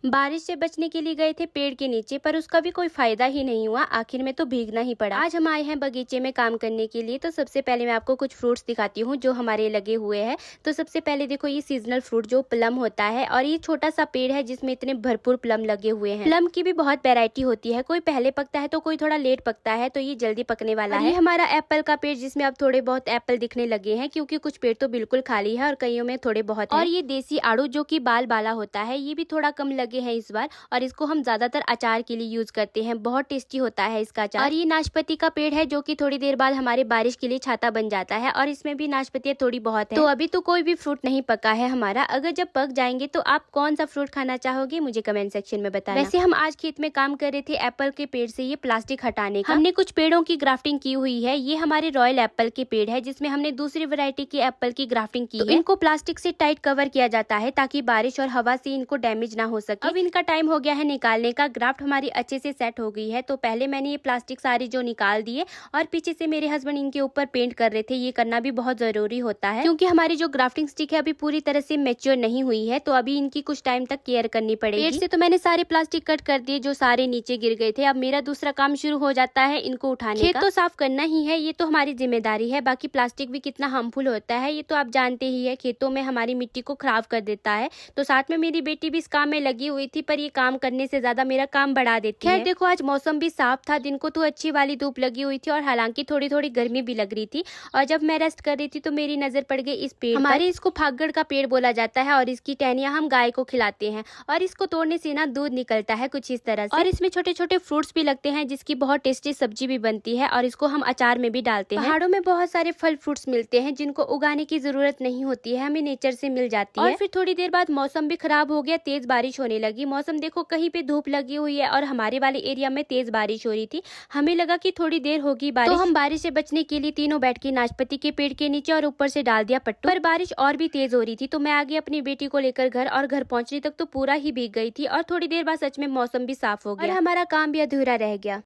बारिश से बचने के लिए गए थे पेड़ के नीचे, पर उसका भी कोई फायदा ही नहीं हुआ। आखिर में तो भीगना ही पड़ा। आज हम आए हैं बगीचे में काम करने के लिए। तो सबसे पहले मैं आपको कुछ फ्रूट्स दिखाती हूँ जो हमारे लगे हुए हैं। तो सबसे पहले देखो, ये सीजनल फ्रूट जो प्लम होता है, और ये छोटा सा पेड़ है जिसमें इतने भरपूर प्लम लगे हुए हैं। प्लम की भी बहुत वेरायटी होती है, कोई पहले पकता है तो कोई थोड़ा लेट पकता है, तो ये जल्दी पकने वाला है। हमारा एप्पल का पेड़, जिसमें अब थोड़े बहुत एप्पल दिखने लगे हैं, क्योंकि कुछ पेड़ तो बिल्कुल खाली है और कईयों में थोड़े बहुत है। और ये देसी आड़ू जो की बाल वाला होता है, ये भी थोड़ा कम लगे हैं इस बार, और इसको हम ज्यादातर अचार के लिए यूज करते हैं। बहुत टेस्टी होता है इसका अचार। और ये नाशपाती का पेड़ है जो कि थोड़ी देर बाद हमारे बारिश के लिए छाता बन जाता है, और इसमें भी नाशपाती थोड़ी बहुत है। तो अभी तो कोई भी फ्रूट नहीं पका है हमारा। अगर जब पक जाएंगे तो आप कौन सा फ्रूट खाना चाहोगे, मुझे कमेंट सेक्शन में बताना। वैसे हम आज खेत में काम कर रहे थे एप्पल के पेड़ से ये प्लास्टिक हटाने का। हमने कुछ पेड़ों की ग्राफ्टिंग की हुई है। ये हमारे रॉयल एप्पल के पेड़ है, जिसमें हमने दूसरी वैरायटी की एप्पल की ग्राफ्टिंग की है। इनको प्लास्टिक से टाइट कवर किया जाता है ताकि बारिश और हवा से इनको डैमेज ना हो सके। अब इनका टाइम हो गया है निकालने का। ग्राफ्ट हमारी अच्छे से सेट हो गई है। तो पहले मैंने ये प्लास्टिक सारी जो निकाल दिए, और पीछे से मेरे हस्बैंड इनके ऊपर पेंट कर रहे थे। ये करना भी बहुत जरूरी होता है, क्योंकि हमारी जो ग्राफ्टिंग स्टिक है अभी पूरी तरह से मैच्योर नहीं हुई है। तो अभी इनकी कुछ टाइम तक केयर करनी पड़ेगी। पेड़ से तो मैंने सारे प्लास्टिक कट कर दिए जो सारे नीचे गिर गए थे। अब मेरा दूसरा काम शुरू हो जाता है इनको उठाने का। खेत तो साफ करना ही है, ये तो हमारी जिम्मेदारी है। बाकी प्लास्टिक भी कितना हार्मफुल होता है ये तो आप जानते ही है। खेतों में हमारी मिट्टी को खराब कर देता है। तो साथ में मेरी बेटी भी इस काम में लगी हुई थी, पर ये काम करने से ज्यादा मेरा काम बढ़ा देती है। देखो, आज मौसम भी साफ था, दिन को तो अच्छी वाली धूप लगी हुई थी, और हालांकि थोड़ी थोड़ी गर्मी भी लग रही थी। और जब मैं रेस्ट कर रही थी तो मेरी नजर पड़ गई इस पेड़। हमारे इसको फागड़ का पेड़ बोला जाता है, और इसकी टहनियां हम गाय को खिलाते हैं, और इसको तोड़ने से ना दूध निकलता है कुछ इस तरह से। और इसमें छोटे छोटे फ्रूट्स भी लगते हैं, जिसकी बहुत टेस्टी सब्जी भी बनती है, और इसको हम अचार में भी डालते हैं। पहाड़ों में बहुत सारे फल फ्रूट्स मिलते हैं जिनको उगाने की जरूरत नहीं होती है, हमें नेचर से मिल जाती है। और फिर थोड़ी देर बाद मौसम भी खराब हो गया, तेज बारिश होने लगी। मौसम देखो, कहीं पे धूप लगी हुई है और हमारे वाले एरिया में तेज बारिश हो रही थी। हमें लगा कि थोड़ी देर होगी बारिश, तो हम बारिश से बचने के लिए तीनों बैठ के नाशपाती के पेड़ के नीचे और ऊपर से डाल दिया पट्टू। पर बारिश और भी तेज हो रही थी, तो मैं आगे अपनी बेटी को लेकर घर, और घर पहुंचने तक तो पूरा ही भीग गई थी। और थोड़ी देर बाद सच में मौसम भी साफ हो गया और हमारा काम भी अधूरा रह गया।